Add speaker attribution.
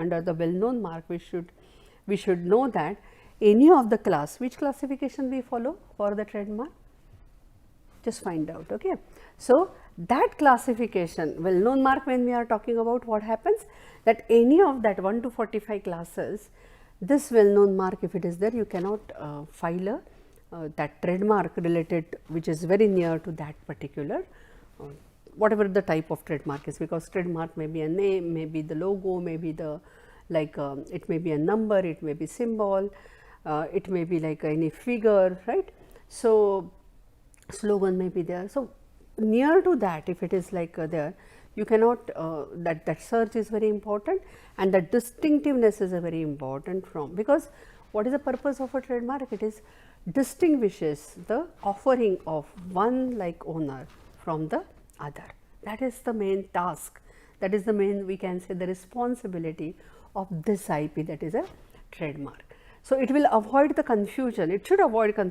Speaker 1: under the well known mark, we should know that any of the class, which classification we follow for the trademark? Just find out. Okay. So, that classification, well known mark, when we are talking about, what happens, that any of that 1 to 45 classes, this well known mark, if it is there, you cannot file that trademark related, which is very near to that particular whatever the type of trademark is, because trademark may be a name, may be the logo, may be the it may be a number, it may be symbol, it may be like any figure, right. So, slogan may be there. So, near to that, if it is like there, you cannot that search is very important, and that distinctiveness is a very important from, because what is the purpose of a trademark? It is distinguishes the offering of one like owner from the other. That is the main task, that is the main, we can say, the responsibility of this IP, that is a trademark. So, it will avoid the confusion, it should avoid confusion